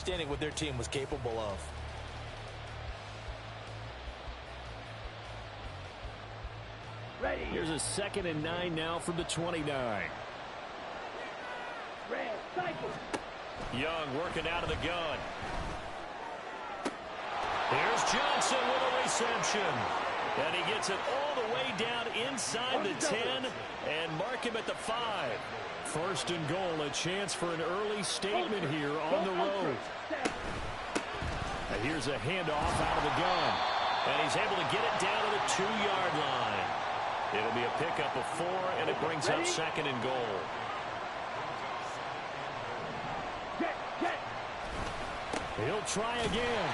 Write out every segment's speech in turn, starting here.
understanding what their team was capable of. Ready. Here's a 2nd and 9 now from the 29. Red, cycle. Young working out of the gun. Here's Johnson with a reception. And he gets it all the way down inside the 10 and mark him at the 5. 1st and goal, a chance for an early statement here on the road. And here's a handoff out of the gun. And he's able to get it down to the 2-yard line. It'll be a pickup of 4, and it brings up 2nd and goal. He'll try again.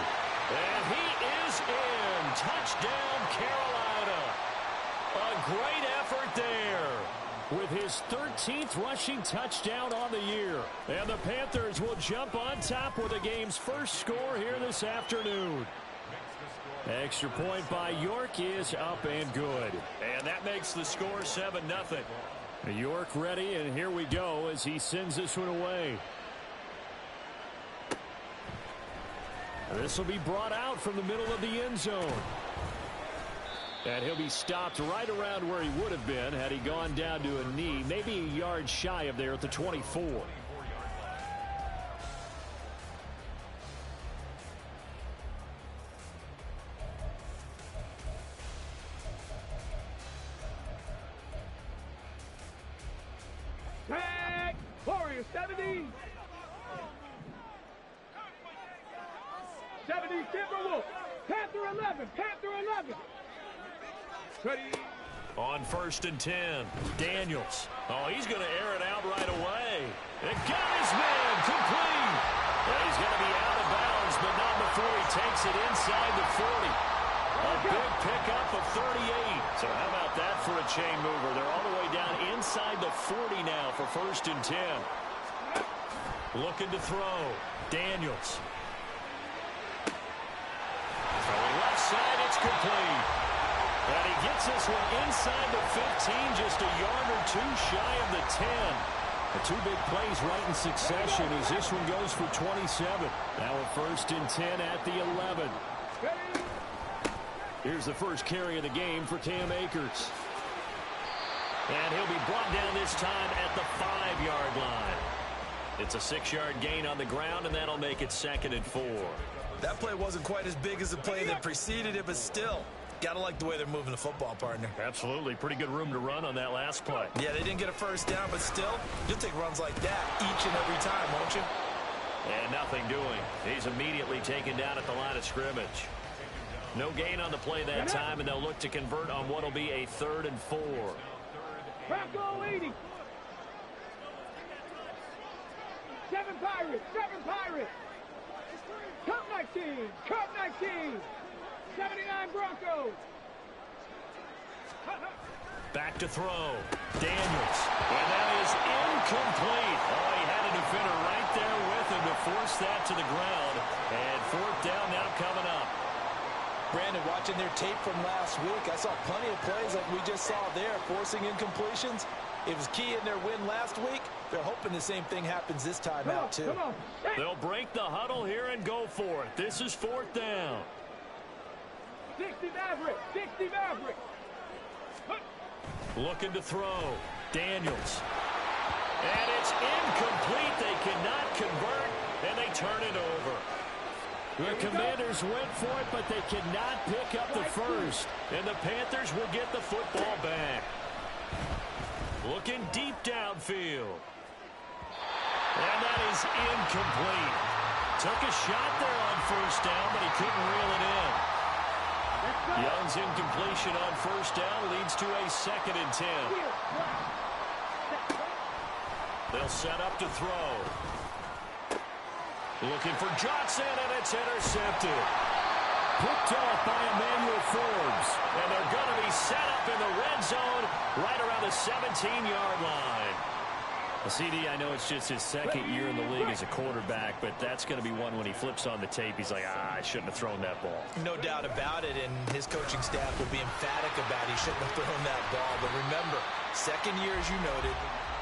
And he is in. Touchdown, Carolina. A great effort there with his 13th rushing touchdown on the year. And the Panthers will jump on top with the game's first score here this afternoon. Extra point by York is up and good. And that makes the score 7-0. York ready, and here we go as he sends this one away. This will be brought out from the middle of the end zone. And he'll be stopped right around where he would have been had he gone down to a knee, maybe a yard shy of there at the 24. Tag! Warrior 70! 70 Timberwolf! Panther 11! Panther 11! Ready? On 1st and 10, Daniels. Oh, he's going to air it out right away. And got his man complete. And he's going to be out of bounds, but not before he takes it inside the 40. A big pickup of 38. So how about that for a chain mover? They're all the way down inside the 40 now for 1st and 10. Looking to throw. Daniels. Throwing left side, it's complete. And he gets this one inside the 15, just a yard or 2 shy of the 10. The 2 big plays right in succession as this one goes for 27. Now a 1st and 10 at the 11. Here's the first carry of the game for Cam Akers. And he'll be brought down this time at the 5-yard line. It's a 6-yard gain on the ground, and that'll make it 2nd and 4. That play wasn't quite as big as the play that preceded it, but still, gotta like the way they're moving the football, partner. Absolutely. Pretty good room to run on that last play. Yeah, they didn't get a first down, but still, you'll take runs like that each and every time, won't you? And nothing doing. He's immediately taken down at the line of scrimmage. No gain on the play that time, and they'll look to convert on what will be a 3rd and 4. Bronco 80! 7 Pirates! 7 Pirates! Cup 19! Cup 19! 79 Broncos! Back to throw. Daniels. And that is incomplete. Oh, he had a defender right there with him to force that to the ground. And 4th down now coming up. Brandon, watching their tape from last week, I saw plenty of plays like we just saw there, forcing incompletions. It was key in their win last week. They're hoping the same thing happens this time out, too. They'll break the huddle here and go for it. This is 4th down. 60 Maverick! 60 Maverick! Looking to throw. Daniels. And it's incomplete. They cannot convert, and they turn it over. The Commanders went for it, but they cannot pick up the first. And the Panthers will get the football back. Looking deep downfield. And that is incomplete. Took a shot there on 1st down, but he couldn't reel it in. Young's incompletion on 1st down leads to a 2nd and 10. They'll set up to throw. Looking for Johnson, and it's intercepted. Picked off by Emmanuel Forbes. And they're going to be set up in the red zone right around the 17-yard line. CD, I know it's just his 2nd year in the league as a quarterback, but that's going to be one when he flips on the tape, he's like, I shouldn't have thrown that ball. No doubt about it, and his coaching staff will be emphatic about he shouldn't have thrown that ball. But remember, 2nd year, as you noted,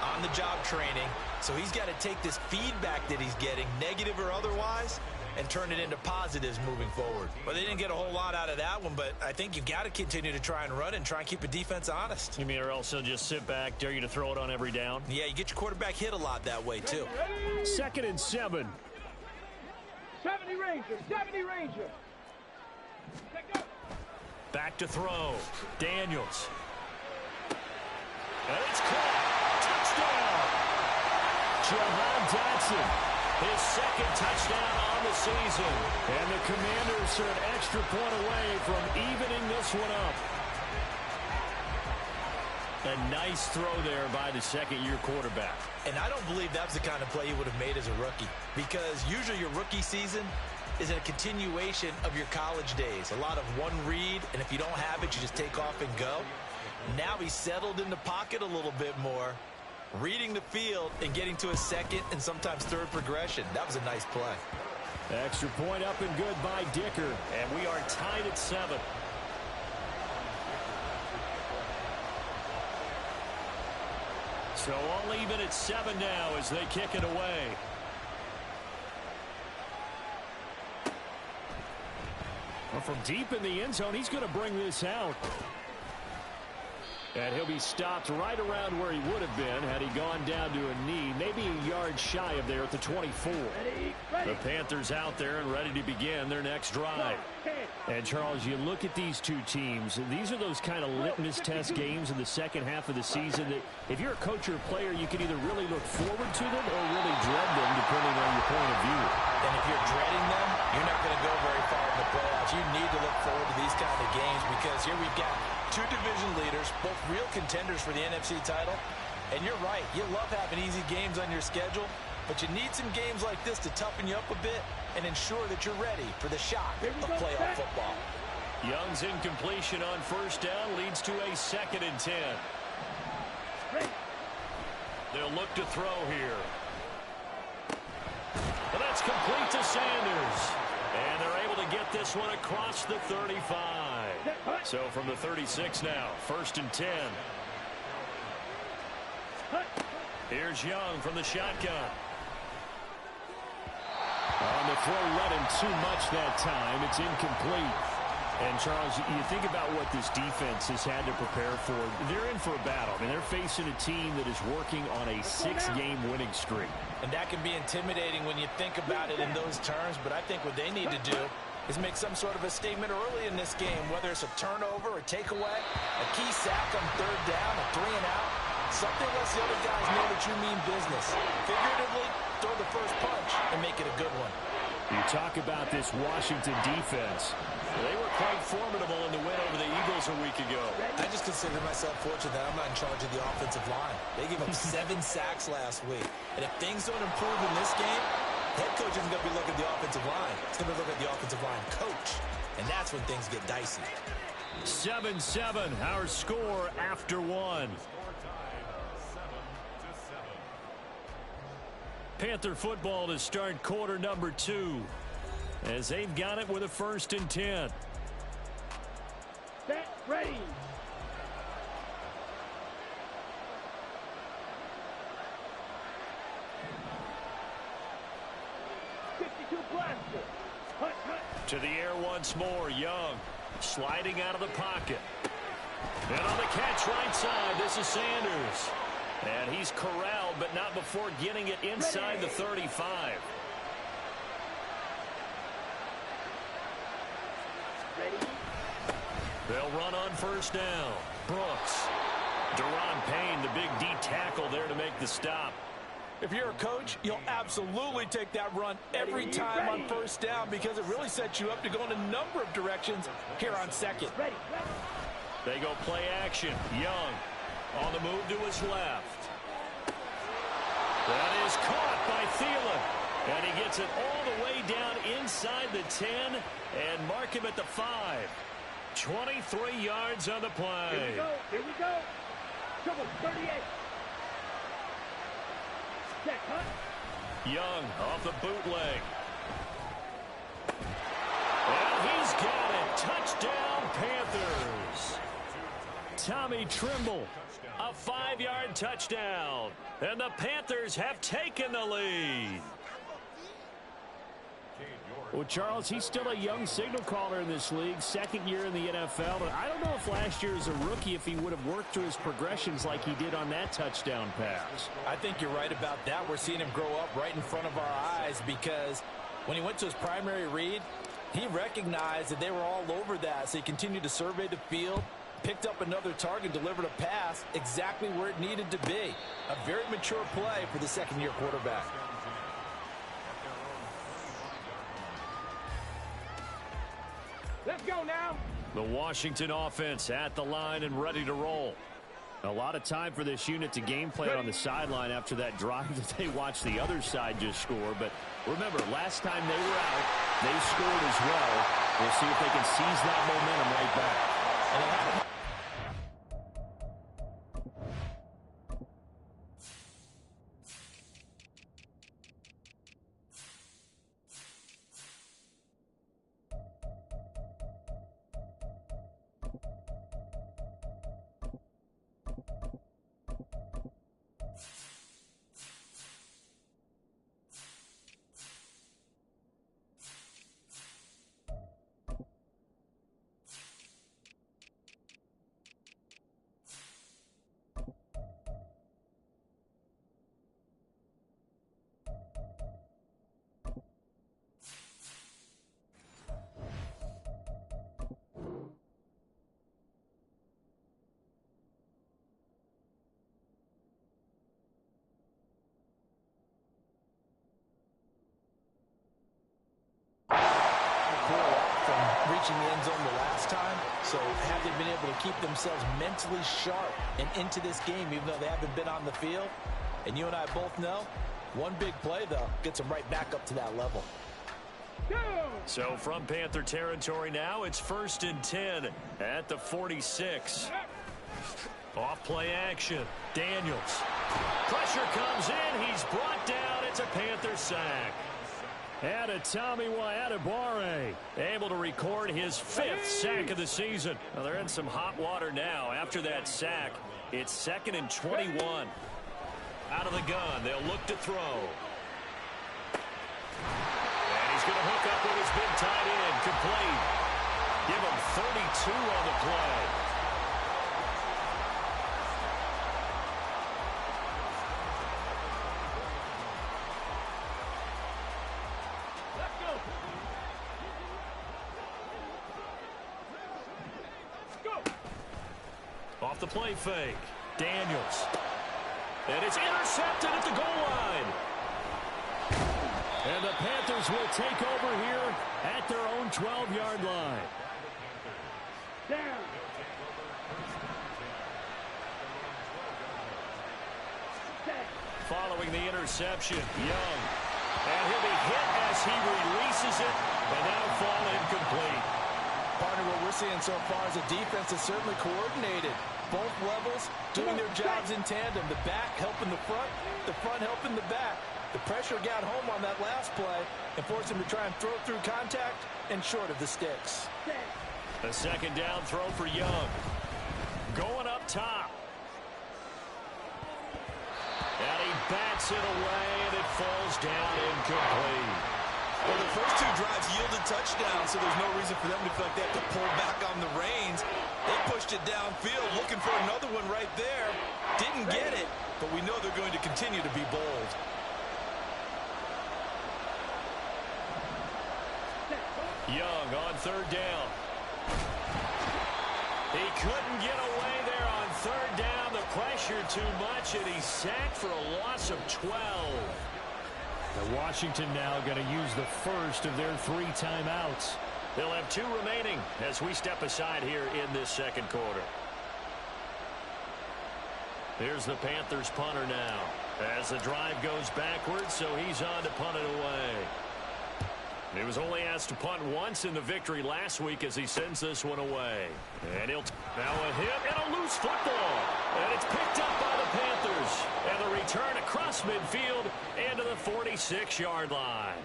on-the-job training, so he's got to take this feedback that he's getting, negative or otherwise, and turn it into positives moving forward. Well, they didn't get a whole lot out of that one, but I think you've got to continue to try and run and try and keep the defense honest. You mean or else he'll just sit back, dare you to throw it on every down? Yeah, you get your quarterback hit a lot that way, too. 2nd and 7. 70 Ranger, 70 Ranger. Back to throw. Daniels. And it's caught. Touchdown. Jahan Dotson. His 2nd touchdown on the season. And the Commanders are an extra point away from evening this one up. A nice throw there by the 2nd-year quarterback. And I don't believe that's the kind of play he would have made as a rookie, because usually your rookie season is a continuation of your college days. A lot of one read, and if you don't have it, you just take off and go. Now he's settled in the pocket a little bit more, reading the field and getting to a 2nd and sometimes 3rd progression. That was a nice play. Extra point up and good by Dicker, and we are tied at 7. So all even at 7 now as they kick it away. Well, from deep in the end zone, he's going to bring this out. And he'll be stopped right around where he would have been had he gone down to a knee, maybe a yard shy of there at the 24. The Panthers out there and ready to begin their next drive. And, Charles, you look at these two teams, these are those kind of litmus test games in the second half of the season that if you're a coach or a player, you can either really look forward to them or really dread them, depending on your point of view. And if you're dreading them, you're not going to go very far in the playoffs. You need to look forward to these kind of games because here we've got two division leaders, both real contenders for the NFC title. And you're right, you love having easy games on your schedule, but you need some games like this to toughen you up a bit and ensure that you're ready for the shock of playoff football. Young's incompletion on 1st down leads to a 2nd and 10. They'll look to throw here. And that's complete to Sanders. And they're able to get this one across the 35. So from the 36 now, 1st and 10. Here's Young from the shotgun. On the throw, running too much that time. It's incomplete. And, Charles, you think about what this defense has had to prepare for. They're in for a battle. I mean, they're facing a team that is working on a 6-game winning streak. And that can be intimidating when you think about it in those terms. But I think what they need to do is make some sort of a statement early in this game, whether it's a turnover, a takeaway, a key sack on 3rd down, a 3 and out. Something lets the other guys know that you mean business. Figuratively, throw the first punch and make it a good one. You talk about this Washington defense. They were quite formidable in the win over the Eagles a week ago. I just consider myself fortunate that I'm not in charge of the offensive line. They gave up 7 sacks last week. And if things don't improve in this game, head coach isn't going to be looking at the offensive line. He's going to look at the offensive line coach. And that's when things get dicey. 7-7, our score after 1. Panther football to start quarter number 2 as they've got it with a 1st and 10. Set, ready. To the air once more, Young sliding out of the pocket. And on the catch right side, this is Sanders. And he's corralled, but not before getting it inside the 35. They'll run on 1st down. Brooks. Deron Payne, the big D tackle there to make the stop. If you're a coach, you'll absolutely take that run every time on 1st down because it really sets you up to go in a number of directions here on 2nd. They go play action. Young on the move to his left. That is caught by Thielen. And he gets it all the way down inside the 10 and mark him at the 5. 23 yards on the play. Here we go. Here we go. Trouble 38. Set, huh? Young off the bootleg. And he's got it. Touchdown, Panthers. Tommy Trimble A 5-yard touchdown. And the Panthers have taken the lead. Well, Charles, he's still a young signal caller in this league, second year in the NFL. And I don't know if last year as a rookie, if he would have worked through his progressions like he did on that touchdown pass. I think you're right about that. We're seeing him grow up right in front of our eyes because when he went to his primary read, he recognized that they were all over that. So he continued to survey the field, picked up another target, delivered a pass exactly where it needed to be. A very mature play for the second-year quarterback. Let's go now. The Washington offense at the line and ready to roll. A lot of time for this unit to game plan on the sideline after that drive that they watched the other side just score. But remember, last time they were out, they scored as well. We'll see if they can seize that momentum right back. Reaching the end zone the last time, so have they been able to keep themselves mentally sharp and into this game even though they haven't been on the field? And you and I both know one big play though gets them right back up to that level. So from Panther territory now, it's 1st and 10 at the 46. Off play action. Daniels. Pressure comes in. He's brought down. It's a Panther sack. And a Tommy Adebawore able to record his 5th sack of the season. Well, they're in some hot water now. After that sack, it's 2nd and 21. Out of the gun, they'll look to throw. And he's going to hook up with his big tight end, complete. Give him 32 on the play. Off the play fake. Daniels. And it's intercepted at the goal line. And the Panthers will take over here at their own 12-yard line. Down. Following the interception, Young. And he'll be hit as he releases it, and that'll fall incomplete. Partner, what we're seeing so far is a defense that's certainly coordinated. Both levels doing their jobs in tandem. The back helping the front helping the back. The pressure got home on that last play and forced him to try and throw through contact and short of the sticks. A 2nd down throw for Young. Going up top. And he bats it away, and it falls down incomplete. Well, the first 2 drives yielded touchdowns, so there's no reason for them to feel like they have to pull back on the reins. They pushed it downfield, looking for another one right there. Didn't get it, but we know they're going to continue to be bold. Young on 3rd down. He couldn't get away there on 3rd down. The pressure too much, and he's sacked for a loss of 12. Now Washington now going to use the first of their 3 timeouts. They'll have 2 remaining as we step aside here in this 2nd quarter. Here's the Panthers punter now as the drive goes backwards, so he's on to punt it away. He was only asked to punt once in the victory last week as he sends this one away. And he'll now a hit and a loose football. And it's picked up by the Panthers. And the return across midfield into the 46-yard line.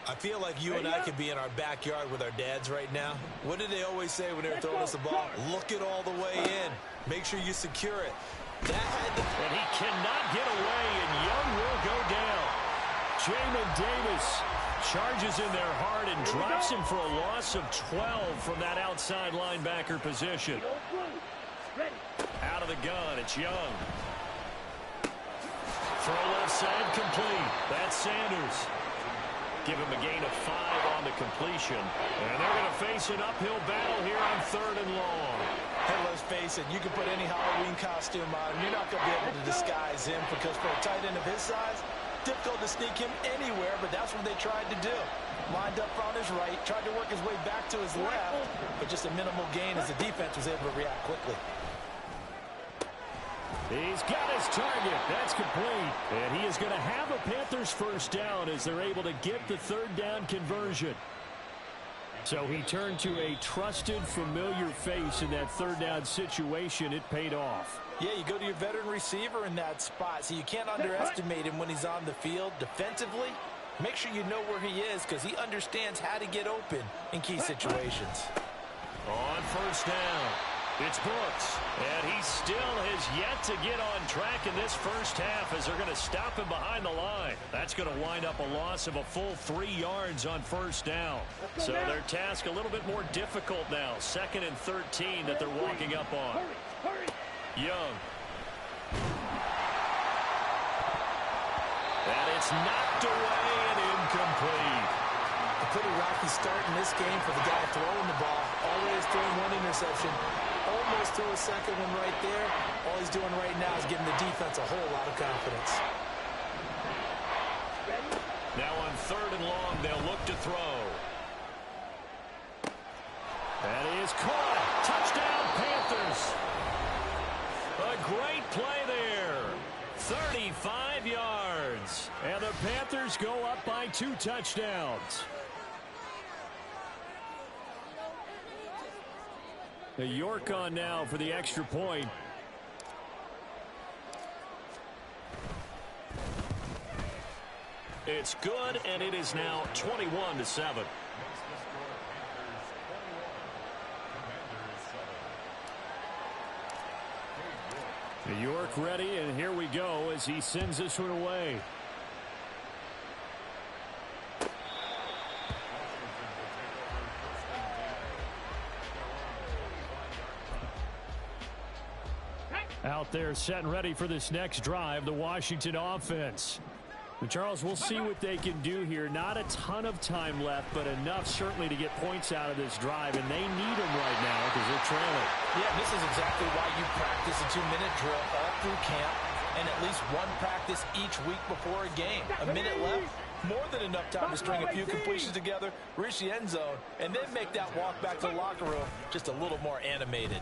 I feel like you and I could be in our backyard with our dads right now. What did they always say when they were throwing us the ball? Look it all the way in. Make sure you secure it. And he cannot get away, and Young will go down. Jamin Davis charges in there hard and drops him for a loss of 12 from that outside linebacker position. Out of the gun, it's Young. Throw left side complete. That's Sanders. Give him a gain of 5 on the completion. And they're going to face an uphill battle here on 3rd and long. Hey, let's face it, you can put any Halloween costume on him. You're not going to be able to disguise him because for a tight end of his size, difficult to sneak him anywhere, but that's what they tried to do. Lined up on his right, tried to work his way back to his left, but just a minimal gain as the defense was able to react quickly. He's got his target. That's complete. And he is going to have a Panthers first down as they're able to get the 3rd down conversion. So he turned to a trusted, familiar face in that 3rd down situation. It paid off. Yeah, you go to your veteran receiver in that spot, so you can't underestimate him when he's on the field. Defensively, make sure you know where he is because he understands how to get open in key situations. On 1st down. It's Brooks, and he still has yet to get on track in this first half as they're going to stop him behind the line. That's going to wind up a loss of a full 3 yards on 1st down. So their task a little bit more difficult now. 2nd and 13 that they're walking up on. Young. And it's knocked away and incomplete. A pretty rocky start in this game for the guy throwing the ball. Always throwing 1 interception. Almost threw a 2nd one right there. All he's doing right now is giving the defense a whole lot of confidence. Now on 3rd and long, they'll look to throw. That is caught. Touchdown, Panthers. A great play there. 35 yards. And the Panthers go up by 2 touchdowns. The York on now for the extra point. It's good, and it is now 21-7. The York ready, and here we go as he sends this one away. Out there set and ready for this next drive, the Washington offense. And Charles, we'll see what they can do here. Not a ton of time left, but enough certainly to get points out of this drive, and they need them right now because they're trailing. Yeah, this is exactly why you practice a 2-minute drill all through camp and at least 1 practice each week before a game. A minute left, more than enough time to string a few completions together, reach the end zone, and then make that walk back to the locker room just a little more animated.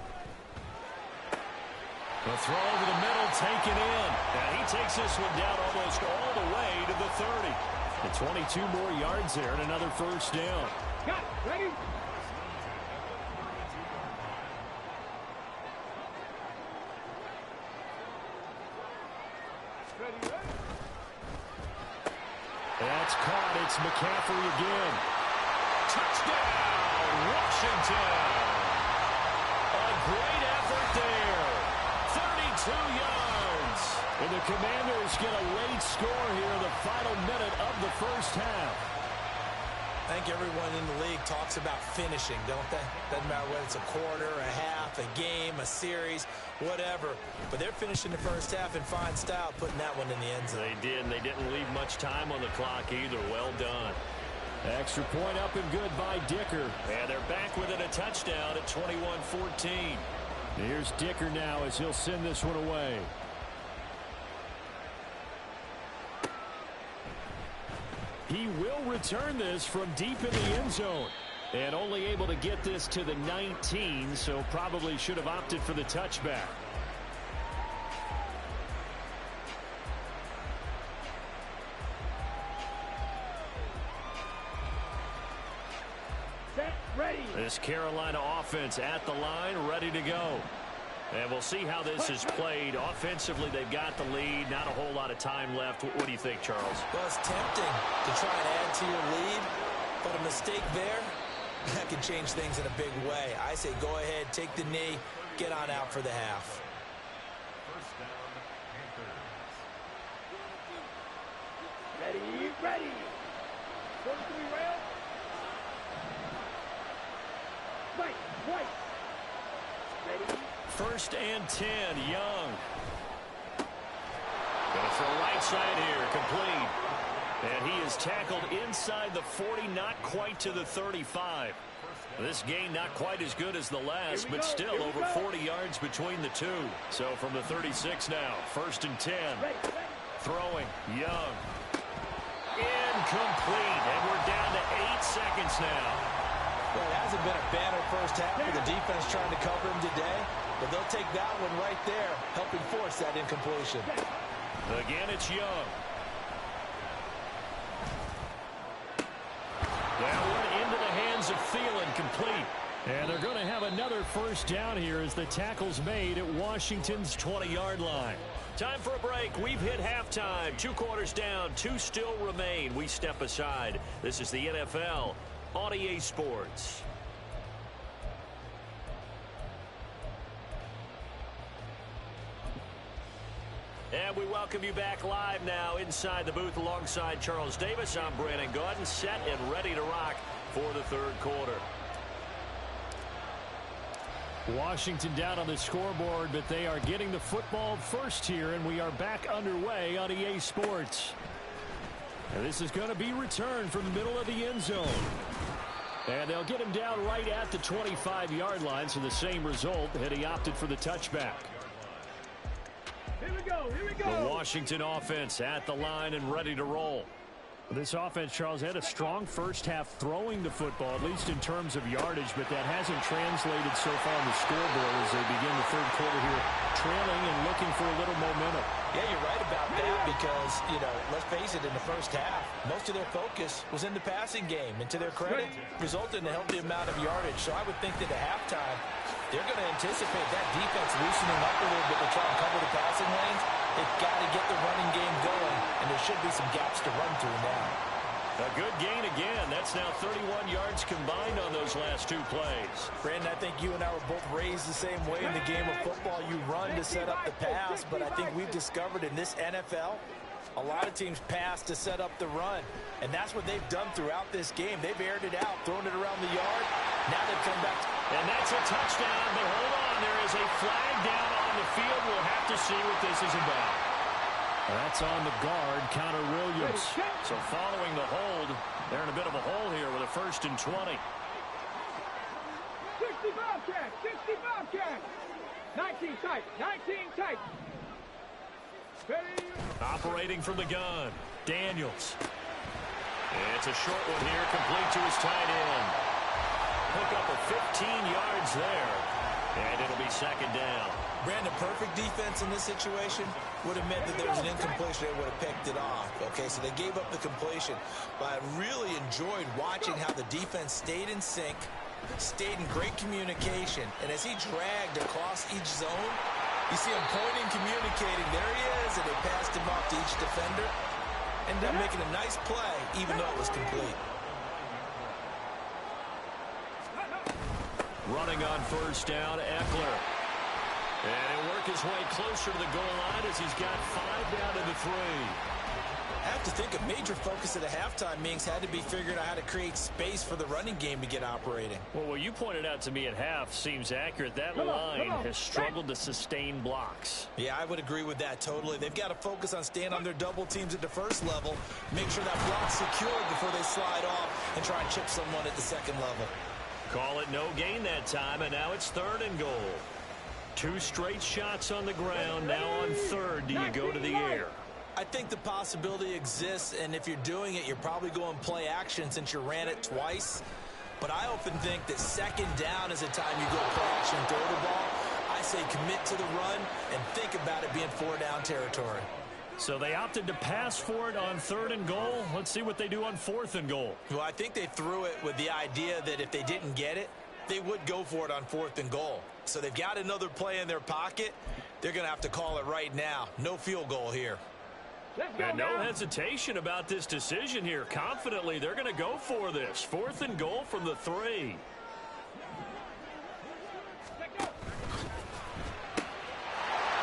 The throw over the middle, taken in. And he takes this one down almost all the way to the 30. And 22 more yards there and another first down. Got it. Ready? That's caught. It's McCaffrey again. Touchdown, Washington. A great effort there. 32 yards. And the Commanders get a late score here in the final minute of the first half. I think everyone in the league talks about finishing, don't they? Doesn't matter whether it's a quarter, a half, a game, a series, whatever. But they're finishing the first half in fine style, putting that one in the end zone. They did, and they didn't leave much time on the clock either. Well done. Extra point up and good by Dicker. And they're back within a touchdown at 21-14. Here's Dicker now as he'll send this one away. He will return this from deep in the end zone. And only able to get this to the 19, so probably should have opted for the touchback. Ready. This Carolina offense at the line, ready to go. And we'll see how this is played. Offensively, they've got the lead. Not a whole lot of time left. What do you think, Charles? Well, it's tempting to try and add to your lead, but a mistake there, that can change things in a big way. I say go ahead, take the knee, get on out for the half. Ready, ready. First three rail. Right, right. Ready. First and 10, Young. Gonna throw right side here, complete. And he is tackled inside the 40, not quite to the 35. This gain not quite as good as the last, but still over 40 yards between the two. So from the 36 now, first and 10. Throwing, Young. Incomplete, and we're down to 8 seconds now. Well, it hasn't been a banner first half for the defense trying to cover him today, but they'll take that one right there, helping force that incompletion. Again, it's Young. That one into the hands of Thielen, complete. And they're going to have another first down here as the tackle's made at Washington's 20-yard line. Time for a break. We've hit halftime. 2 quarters down, 2 still remain. We step aside. This is the NFL on EA Sports. And we welcome you back live now inside the booth alongside Charles Davis. I'm Brandon Gaudin, set and ready to rock for the third quarter. Washington down on the scoreboard, but they are getting the football first here, and we are back underway on EA Sports. And this is going to be returned from the middle of the end zone. And they'll get him down right at the 25-yard line, so the same result had he opted for the touchback. Here we go, here we go. The Washington offense at the line and ready to roll. This offense, Charles, had a strong first half throwing the football, at least in terms of yardage, but that hasn't translated so far on the scoreboard as they begin the third quarter here, trailing and looking for a little momentum. Yeah, you're right about that because, let's face it, in the first half, most of their focus was in the passing game. And to their credit, resulted in a healthy amount of yardage. So I would think that at halftime, they're going to anticipate that defense loosening up a little bit to try and cover the passing lanes. They've got to get the running game going, and there should be some gaps to run through now. A good gain again. That's now 31 yards combined on those last 2 plays. Brandon, I think you and I were both raised the same way in the game of football. You run to set up the pass, but I think we've discovered in this NFL, a lot of teams pass to set up the run, and that's what they've done throughout this game. They've aired it out, thrown it around the yard. Now they've come back. And that's a touchdown, but hold on. There is a flag down on the field. We'll have to see what this is about. That's on the guard, Connor Williams. So following the hold, they're in a bit of a hole here with a first and 20. 60 Bobcat, 60 Bobcat. 19 tight, 19 tight. Ready. Operating from the gun, Daniels. It's a short one here, complete to his tight end. Pick up a 15 yards there, and it'll be second down. Brandon, perfect defense in this situation would have meant that there was an incompletion. They would have picked it off. Okay, so they gave up the completion. But I really enjoyed watching how the defense stayed in sync, stayed in great communication. And as he dragged across each zone, you see him pointing, communicating. There he is, and they passed him off to each defender. Ended up making a nice play, even though it was complete. Running on first down, Eckler. And he'll work his way closer to the goal line as he's got 5 down to the 3. I have to think a major focus at the halftime meetings had to be figuring out how to create space for the running game to get operating. Well, what you pointed out to me at half seems accurate. That line has struggled to sustain blocks. Yeah, I would agree with that totally. They've got to focus on staying on their double teams at the first level, make sure that block's secured before they slide off and try and chip someone at the second level. Call it no gain that time, and now it's 3rd and goal. 2 straight shots on the ground. Now on 3rd, do you go to the air? I think the possibility exists, and if you're doing it, you're probably going play action since you ran it twice. But I often think that second down is a time you go play action and throw the ball. I say commit to the run and think about it being 4-down territory. So they opted to pass for it on 3rd and goal. Let's see what they do on 4th and goal. Well, I think they threw it with the idea that if they didn't get it, they would go for it on 4th and goal. So they've got another play in their pocket. They're going to have to call it right now. No field goal here. And no hesitation about this decision here. Confidently, they're going to go for this. 4th and goal from the 3.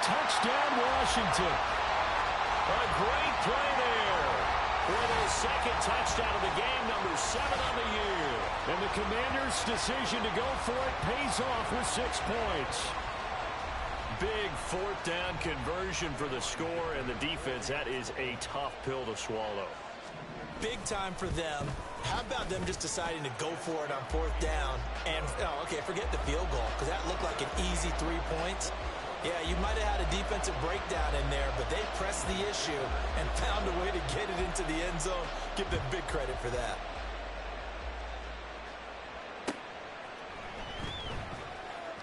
Touchdown Washington. A great play there for their second touchdown of the game, number 7 on the year. And the Commanders' decision to go for it pays off with 6 points. Big fourth down conversion for the score, and the defense, that is a tough pill to swallow. Big time for them. How about them just deciding to go for it on fourth down? And, okay, forget the field goal, because that looked like an easy 3 points. Yeah, you might have had a defensive breakdown in there, but they pressed the issue and found a way to get it into the end zone. Give them big credit for that.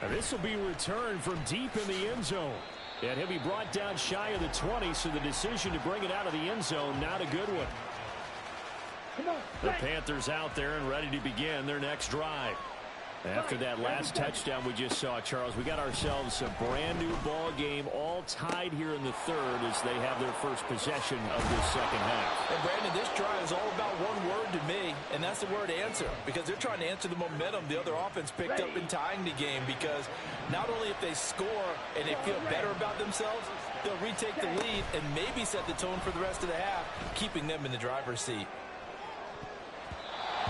And this will be returned from deep in the end zone. And he'll be brought down shy of the 20, so the decision to bring it out of the end zone, not a good one. The Panthers out there and ready to begin their next drive. After that last touchdown we just saw, Charles, we got ourselves a brand new ball game, all tied here in the third as they have their first possession of this second half. And Brandon, this drive is all about one word to me, and that's the word answer, because they're trying to answer the momentum the other offense picked up in tying the game, because not only if they score and they feel better about themselves, they'll retake the lead and maybe set the tone for the rest of the half, keeping them in the driver's seat.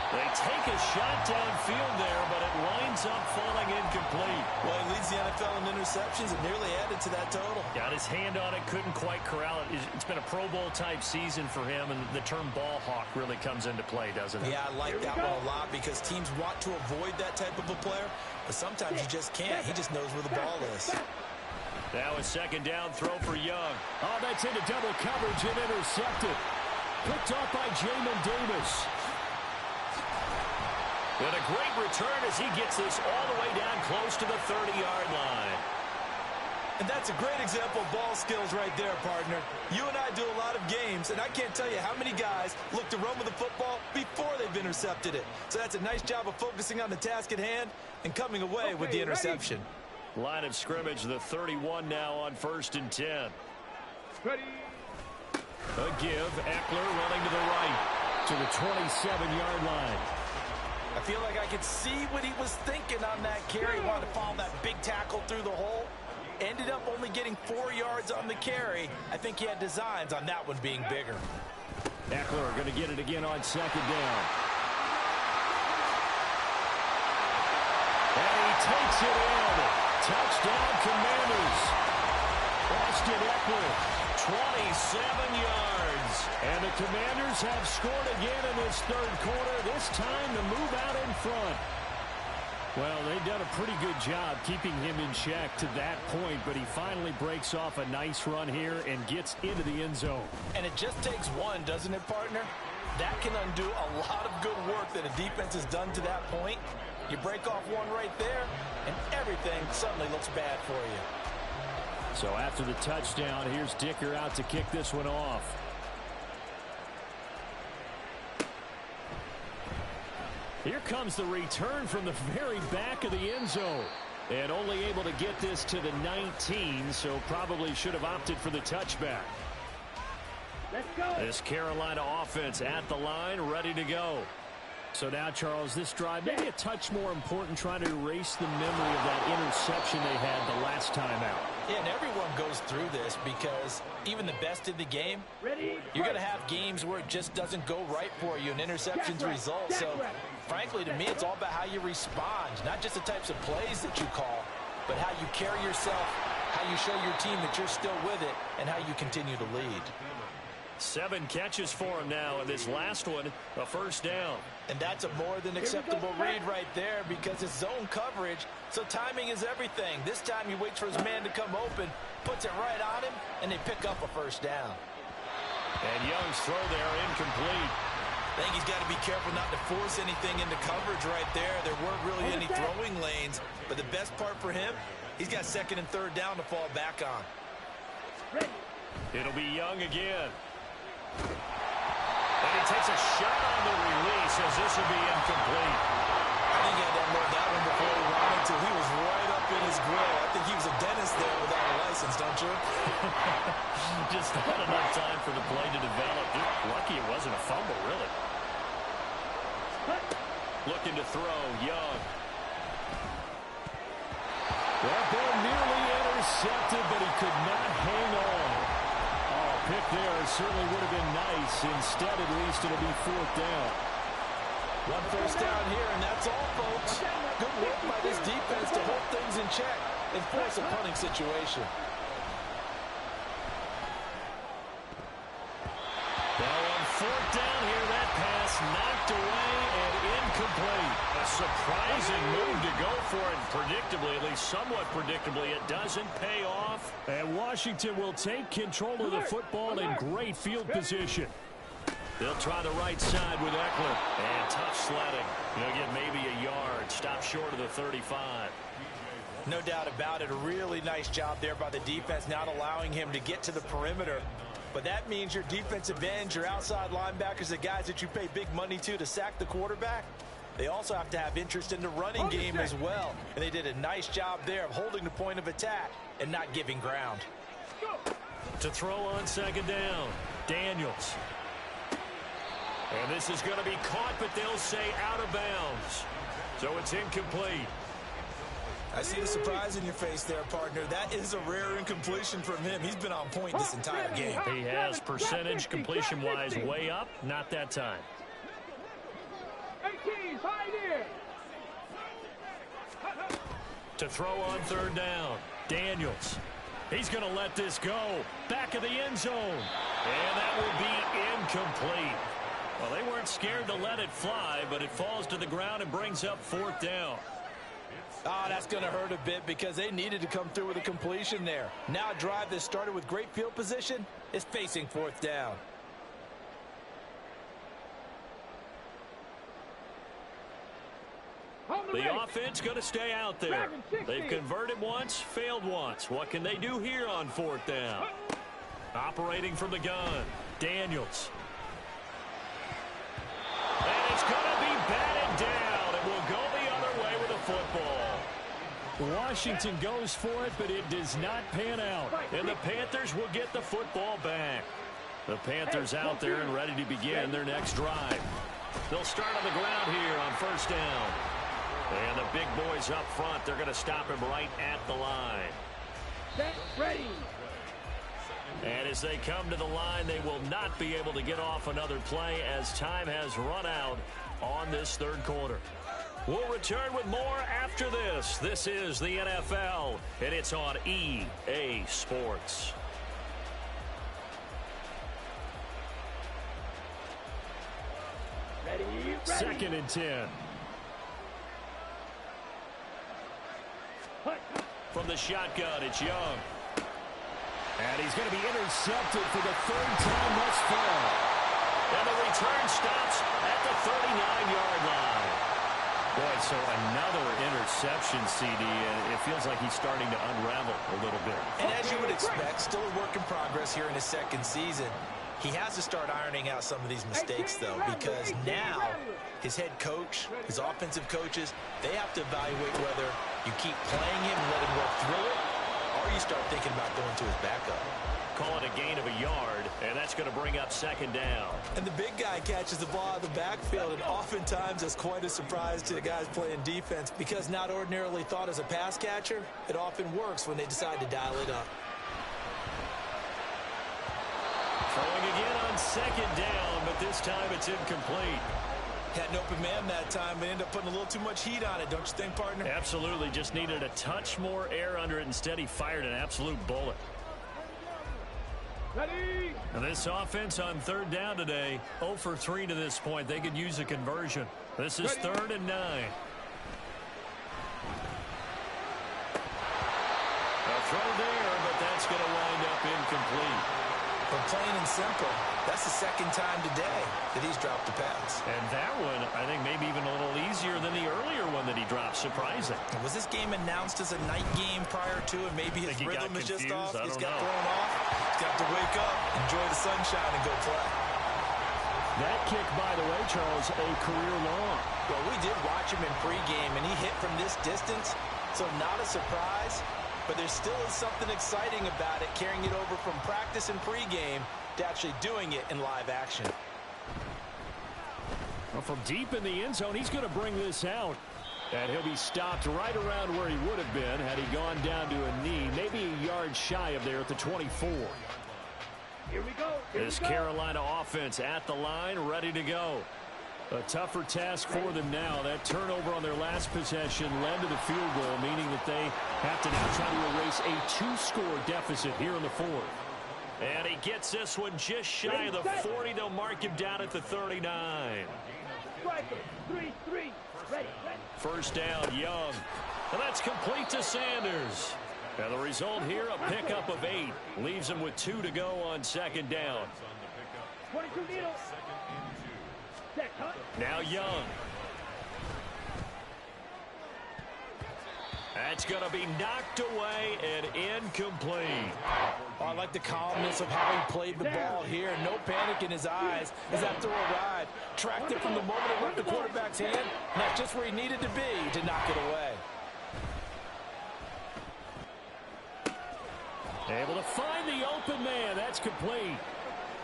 They take a shot downfield there, but it winds up falling incomplete. Well, he leads the NFL in interceptions and nearly added to that total. Got his hand on it, couldn't quite corral it. It's been a Pro Bowl-type season for him, and the term ball hawk really comes into play, doesn't it? Yeah, I like that one a lot because teams want to avoid that type of a player, but sometimes you just can't. He just knows where the ball is. Now a second down throw for Young. Oh, that's into double coverage and intercepted. Picked off by Jamin Davis. And a great return as he gets this all the way down close to the 30-yard line. And that's a great example of ball skills right there, partner. You and I do a lot of games, and I can't tell you how many guys look to run with the football before they've intercepted it. So that's a nice job of focusing on the task at hand and coming away with the interception. Line of scrimmage, the 31 now on 1st and 10. Ready. A give, Eckler running to the right to the 27-yard line. I feel like I could see what he was thinking on that carry. He wanted to follow that big tackle through the hole. Ended up only getting 4 yards on the carry. I think he had designs on that one being bigger. Eckler going to get it again on second down. And he takes it in. Touchdown, Commanders. Austin Eckler, 27 yards. And the Commanders have scored again in this third quarter, this time to move out in front. Well, they've done a pretty good job keeping him in check to that point, but he finally breaks off a nice run here and gets into the end zone. And it just takes one, doesn't it, partner? That can undo a lot of good work that a defense has done to that point. You break off one right there, and everything suddenly looks bad for you. So after the touchdown, here's Dicker out to kick this one off. Here comes the return from the very back of the end zone. And only able to get this to the 19, so probably should have opted for the touchback. Let's go. This Carolina offense at the line, ready to go. So now, Charles, this drive maybe a touch more important, trying to erase the memory of that interception they had the last time out. Yeah, and everyone goes through this because even the best in the game, you're going to have games where it just doesn't go right for you and interceptions result. So, frankly, to me, it's all about how you respond, not just the types of plays that you call, but how you carry yourself, how you show your team that you're still with it, and how you continue to lead. 7 catches for him now, and this last one, a first down. And that's a more than acceptable read right there because it's zone coverage, so timing is everything. This time he waits for his man to come open, puts it right on him, and they pick up a first down. And Young's throw there incomplete. I think he's got to be careful not to force anything into coverage right there. There weren't really any throwing lanes, but the best part for him, he's got 2nd and 3rd down to fall back on. It'll be Young again. And he takes a shot on the release as this will be incomplete. I think he had to unload that one before he wanted to. He was right up in his grill. I think he was a dentist there without a license, don't you? Just not enough time for the play to develop. Just lucky it wasn't a fumble, really. Looking to throw, Young. That ball nearly intercepted, but he could not hang on. pick there certainly would have been nice. Instead, at least, it'll be 4th down. One first down here, and that's all, folks. Good work by this defense to hold things in check and force a punting situation. Now on 4th down here, that pass knocked away and incomplete. A surprising move to go for it. Predictably, at least somewhat predictably, it doesn't pay off. And Washington will take control of the football in great field position. They'll try the right side with Eckler. And tough sledding. He'll get maybe a yard. Stop short of the 35. No doubt about it. A really nice job there by the defense, not allowing him to get to the perimeter. But that means your defensive ends, your outside linebackers, the guys that you pay big money to sack the quarterback, they also have to have interest in the running game as well. And they did a nice job there of holding the point of attack and not giving ground. To throw on 2nd down, Daniels. And this is going to be caught, but they'll say out of bounds. So it's incomplete. I see the surprise in your face there, partner. That is a rare incompletion from him. He's been on point this entire game. He has percentage completion-wise way up. Not that time. 18, hide here. To throw on 3rd down, Daniels. He's going to let this go. Back of the end zone. And that will be incomplete. Well, they weren't scared to let it fly, but it falls to the ground and brings up 4th down. That's going to hurt a bit because they needed to come through with a completion there. Now a drive that started with great field position is facing 4th down. The offense going to stay out there. They've converted once, failed once. What can they do here on 4th down? Operating from the gun, Daniels. And it's going to be batted down. It will go the other way with a football. Washington goes for it, but it does not pan out. And the Panthers will get the football back. The Panthers out there and ready to begin their next drive. They'll start on the ground here on 1st down. And the big boys up front, they're going to stop him right at the line. Set, ready. And as they come to the line, they will not be able to get off another play as time has run out on this 3rd quarter. We'll return with more after this. This is the NFL, and it's on EA Sports. Ready. 2nd and 10. From the shotgun, it's Young. And he's going to be intercepted for the 3rd time thus far. And the return stops at the 39-yard line. Boy, so another interception, CD, and it feels like he's starting to unravel a little bit. And as you would expect, still a work in progress here in his 2nd season. He has to start ironing out some of these mistakes, though, because now his head coach, his offensive coaches, they have to evaluate whether you keep playing him and let him work through it, or you start thinking about going to his backup. Call it a gain of a yard, and that's going to bring up 2nd down. And the big guy catches the ball out of the backfield, and oftentimes it's quite a surprise to the guys playing defense because not ordinarily thought as a pass catcher, it often works when they decide to dial it up. Throwing again on 2nd down, but this time it's incomplete. Had an open man that time, but ended up putting a little too much heat on it, don't you think, partner? Absolutely. Just needed a touch more air under it. Instead, he fired an absolute bullet. Ready. And this offense on 3rd down today, 0 for 3 to this point. They could use a conversion. This is 3rd and 9. A throw there, but that's going to wind up incomplete. But plain and simple, that's the 2nd time today that he's dropped a pass. And that one, I think, maybe even a little easier than the earlier one that he dropped. Surprising. Was this game announced as a night game prior to, and maybe his rhythm is just off? He's got thrown off. He's got to wake up, enjoy the sunshine, and go play. That kick, by the way, Charles, a career long. Well, we did watch him in pregame, and he hit from this distance, so not a surprise. But there still is something exciting about it, carrying it over from practice and pregame to actually doing it in live action. Well, from deep in the end zone, he's going to bring this out. And he'll be stopped right around where he would have been had he gone down to a knee, maybe a yard shy of there at the 24. Here we go. This Carolina offense at the line, ready to go. A tougher task for them now. That turnover on their last possession led to the field goal, meaning that they have to now try to erase a 2-score deficit here in the fourth. And he gets this one just shy of the 40. They'll mark him down at the 39. Striker, 3-3. Ready. First down, Young. And that's complete to Sanders. And the result here, a pickup of 8. Leaves him with 2 to go on second down. 22 needles. Set, cut. Now Young. That's going to be knocked away and incomplete. Oh, I like the calmness of how he played the ball here. No panic in his eyes as that throw arrived. Tracked it from the moment it left the quarterback's hand. And that's just where he needed to be to knock it away. Able to find the open man. That's complete.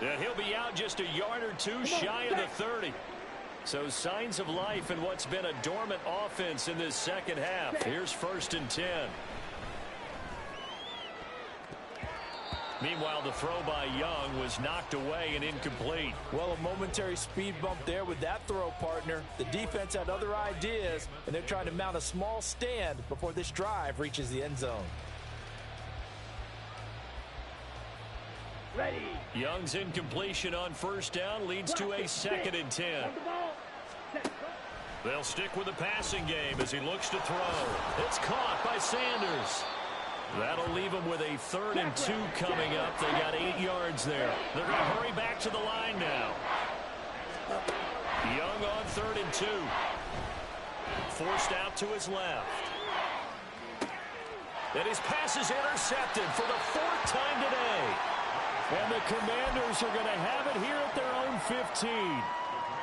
And he'll be out just a yard or 2 shy of the 30. So signs of life in what's been a dormant offense in this second half. Here's 1st and 10. Meanwhile, the throw by Young was knocked away and incomplete. Well, a momentary speed bump there with that throw, partner. The defense had other ideas, and they're trying to mount a small stand before this drive reaches the end zone. Ready. Young's incompletion on first down leads to a 2nd and 10. They'll stick with the passing game as he looks to throw. It's caught by Sanders. That'll leave him with a 3rd and 2 coming up. They got 8 yards there. They're going to hurry back to the line now. Young on 3rd and 2. Forced out to his left. And his pass is intercepted for the 4th time today. And the Commanders are going to have it here at their own 15.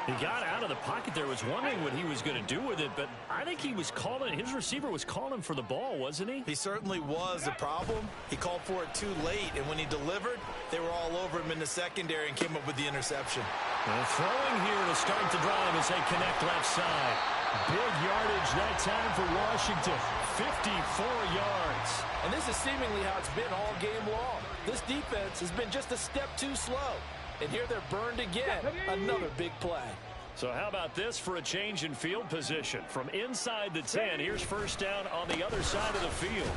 He got out of the pocket there, was wondering what he was going to do with it, but I think he was calling, his receiver was calling for the ball, wasn't he? He certainly was. The problem, he called for it too late, and when he delivered, they were all over him in the secondary and came up with the interception. And throwing here to start the drive as they connect left side. Big yardage that time for Washington, 54 yards. And this is seemingly how it's been all game long. This defense has been just a step too slow. And here they're burned again. Another big play. So how about this for a change in field position? From inside the 10, here's first down on the other side of the field.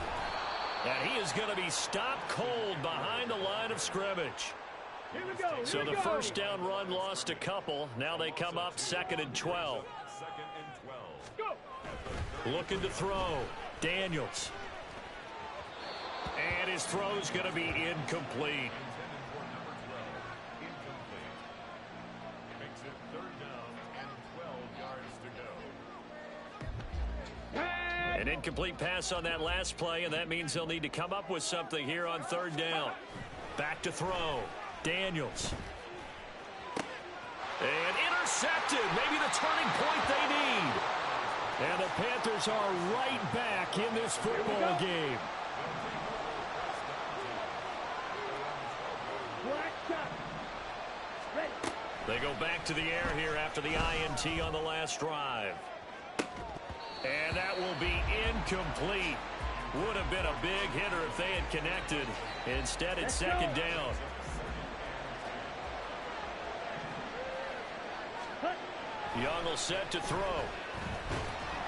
And he is going to be stopped cold behind the line of scrimmage. Here we go. So the first down run lost a couple. Now they come up 2nd and 12. Go. Looking to throw. Daniels. And his throw's going to be incomplete. An incomplete pass on that last play, and that means they'll need to come up with something here on 3rd down. Back to throw. Daniels. And intercepted. Maybe the turning point they need. And the Panthers are right back in this football game. They go back to the air here after the INT on the last drive. And that will be incomplete. Would have been a big hitter if they had connected. Instead, it's 2nd down. Young will set to throw.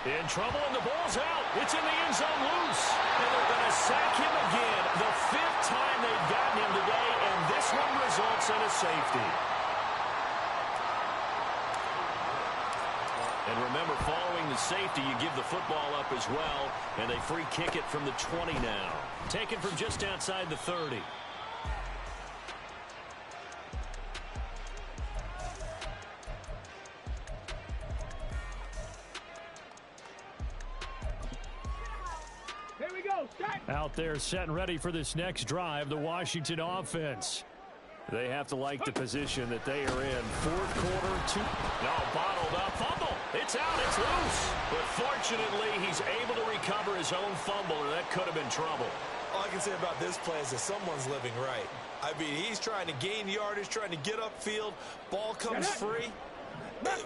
In trouble, and the ball's out. It's in the end zone loose. And they're going to sack him again. The 5th time they've gotten him today, and this one results in a safety. And remember, following the safety, you give the football up as well, and they free kick it from the 20 now. Taken from just outside the 30. Here we go. Start. Out there set and ready for this next drive, the Washington offense. They have to like the position that they are in. 4th quarter, 2. No, bottled up. Fumble. It's out. It's loose. But fortunately, he's able to recover his own fumble, or that could have been trouble. All I can say about this play is that someone's living right. I mean, he's trying to gain yardage, trying to get upfield. Ball comes free.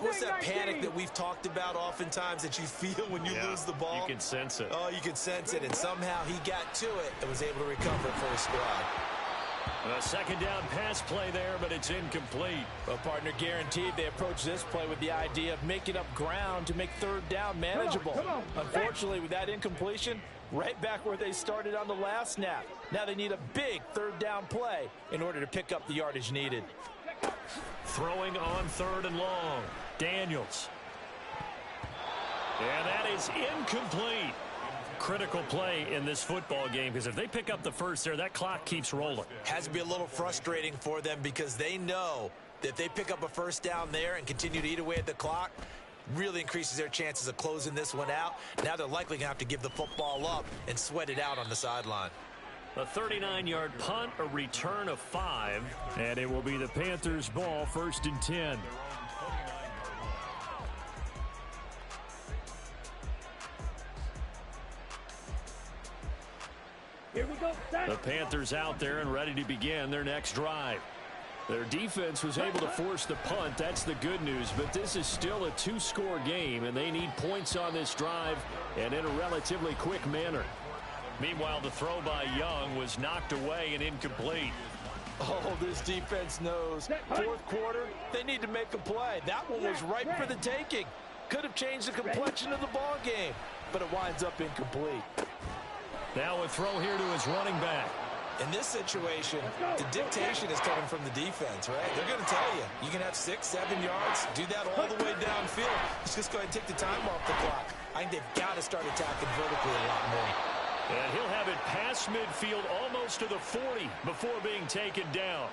What's that panic that we've talked about oftentimes that you feel when you lose the ball? You can sense it. Oh, you can sense it, and somehow he got to it and was able to recover it for his squad. A second down pass play there, but it's incomplete. Well, partner, guaranteed they approach this play with the idea of making up ground to make third down manageable. Come on. Unfortunately, with that incompletion, right back where they started on the last snap. Now they need a big third down play in order to pick up the yardage needed. Throwing on 3rd and long. Daniels. And that is incomplete. Critical play in this football game, because if they pick up the first there, that clock keeps rolling. Has to be a little frustrating for them because they know that if they pick up a first down there and continue to eat away at the clock, really increases their chances of closing this one out. Now they're likely going to have to give the football up and sweat it out on the sideline. A 39-yard punt, a return of 5. And it will be the Panthers' ball, 1st and 10. Here we go. The Panthers out there and ready to begin their next drive. Their defense was able to force the punt. That's the good news. But this is still a 2-score game, and they need points on this drive and in a relatively quick manner. Meanwhile, the throw by Young was knocked away and incomplete. Oh, this defense knows. 4th quarter, they need to make a play. That one was ripe for the taking. Could have changed the complexion of the ball game, but it winds up incomplete. Now a throw here to his running back. In this situation, the dictation is coming from the defense, right? They're going to tell you, you can have 6, 7 yards, do that all the way downfield. Let's just go ahead and take the time off the clock. I think they've got to start attacking vertically a lot more. And he'll have it past midfield almost to the 40 before being taken down.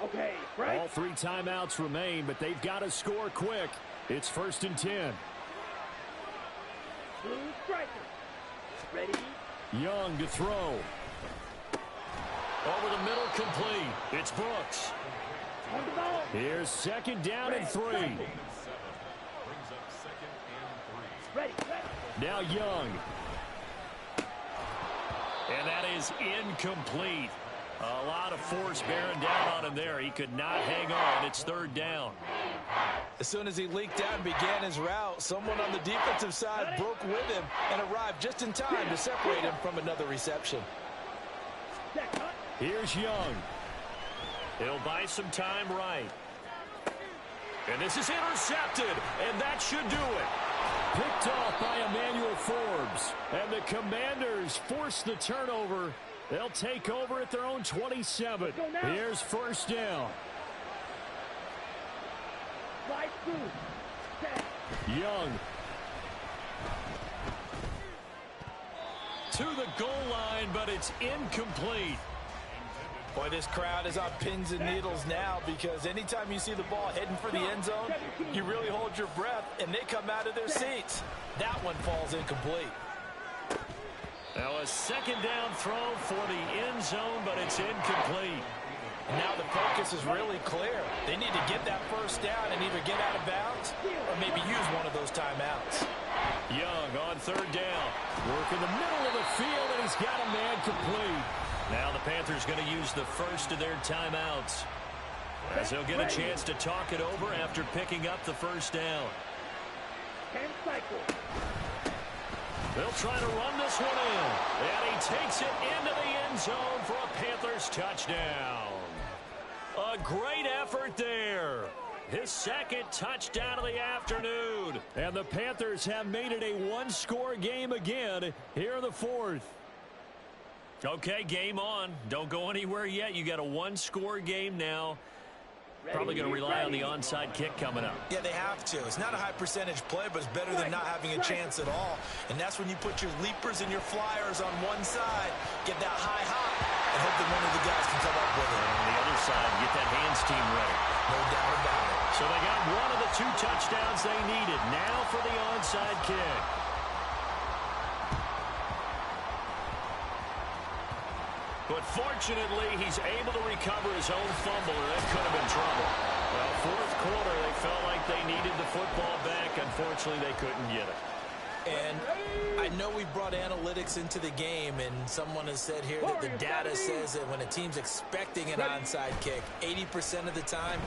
Okay, right. All 3 timeouts remain, but they've got to score quick. It's 1st and 10. Blue striker. Ready? Young to throw. Over the middle, complete. It's Brooks. On the ball. Here's 2nd down and 3. Ready. Now Young. And that is incomplete. A lot of force bearing down on him there. He could not hang on. It's 3rd down. As soon as he leaked out and began his route, someone on the defensive side broke with him and arrived just in time to separate him from another reception. Here's Young. He'll buy some time right. And this is intercepted, and that should do it. Picked off by Emmanuel Forbes. And the Commanders force the turnover. They'll take over at their own 27. Here's 1st down. Young. To the goal line, but it's incomplete. Boy, this crowd is on pins and needles now because anytime you see the ball heading for the end zone, you really hold your breath, and they come out of their seats. That one falls incomplete. Now a 2nd down throw for the end zone, but it's incomplete. And now the focus is really clear. They need to get that 1st down and either get out of bounds or maybe use one of those timeouts. Young on 3rd down. Work in the middle of the field, and he's got a man complete. Now the Panthers going to use the first of their timeouts, as they'll get a chance to talk it over after picking up the 1st down. They'll try to run this one in, and he takes it into the end zone for a Panthers touchdown. A great effort there. His 2nd touchdown of the afternoon. And the Panthers have made it a 1-score game again here in the 4th. Okay, game on. Don't go anywhere yet. You got a 1-score game now. Probably going to rely on the onside kick coming up. Yeah, they have to. It's not a high percentage play, but it's better than not having a chance at all. And that's when you put your leapers and your flyers on one side, get that high hop, and hope that one of the guys can come up with it. And on the other side, get that hands team ready. No doubt about it. So they got one of the 2 touchdowns they needed. Now for the onside kick. But fortunately, he's able to recover his own fumble, or that could have been trouble. Well, 4th quarter, they felt like they needed the football back. Unfortunately, they couldn't get it. And I know we brought analytics into the game, and someone has said here that the data says that when a team's expecting an onside kick, 80% of the time,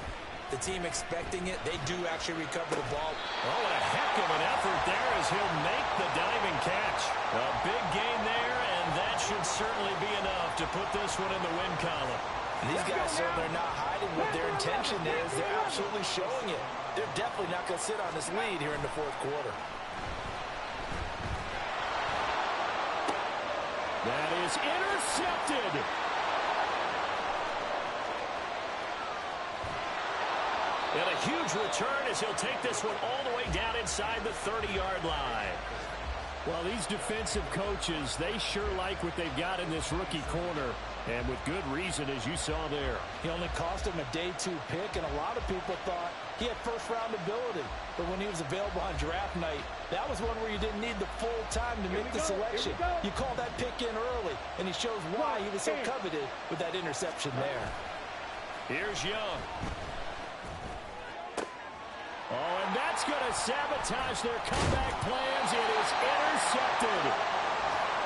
the team expecting it, they do actually recover the ball. Oh, a heck of an effort there as he'll make the diving catch. A big gain there, and And that should certainly be enough to put this one in the win column. And these guys certainly are not hiding what their intention is. They're absolutely showing it. They're definitely not going to sit on this lead here in the fourth quarter. That is intercepted. And a huge return as he'll take this one all the way down inside the 30-yard line. Well, these defensive coaches, they sure like what they've got in this rookie corner, and with good reason, as you saw there. He only cost him a day 2 pick, and a lot of people thought he had first-round ability. But when he was available on draft night, that was one where you didn't need the full time to make the selection. You call that pick in early, and he shows why he was so coveted with that interception there. Here's Young. Oh, and that's going to sabotage their comeback plans. It is intercepted.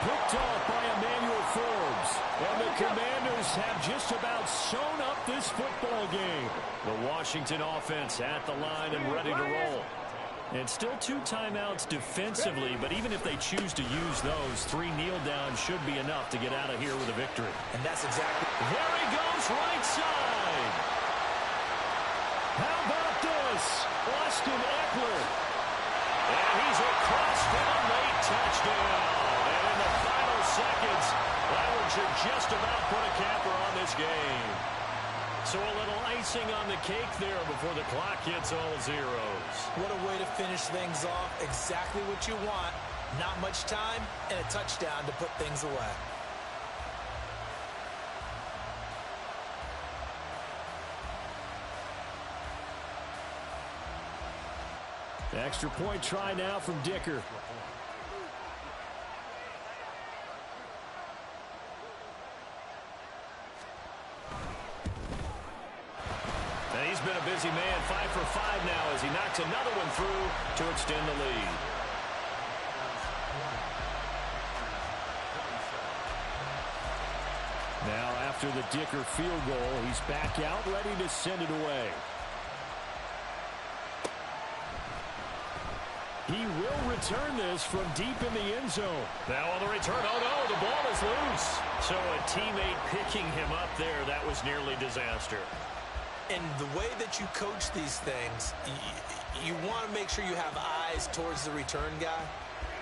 Picked off by Emmanuel Forbes. And the Commanders have just about sewn up this football game. The Washington offense at the line and ready to roll. And still 2 timeouts defensively, but even if they choose to use those, 3 kneel downs should be enough to get out of here with a victory. And that's exactly... There he goes, right side. How about this? Austin Eckler. And he's across for a late touchdown. And in the final seconds, that should just about put a capper on this game. So a little icing on the cake there before the clock hits all zeros. What a way to finish things off. Exactly what you want. Not much time and a touchdown to put things away. The extra point try now from Dicker. And he's been a busy man, 5 for 5 now as he knocks another one through to extend the lead. Now after the Dicker field goal, he's back out ready to send it away. He will return this from deep in the end zone. Now on the return, oh no, the ball is loose. So a teammate picking him up there, that was nearly disaster. And the way that you coach these things, you want to make sure you have eyes towards the return guy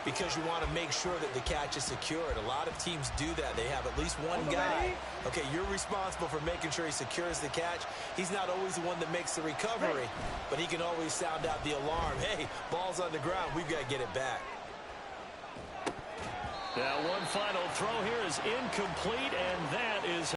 because you want to make sure that the catch is secured. A lot of teams do that. They have at least one guy. Okay, you're responsible for making sure he secures the catch. He's not always the one that makes the recovery, but he can always sound out the alarm. Hey, ball's on the ground. We've got to get it back. Now one final throw here is incomplete, and that is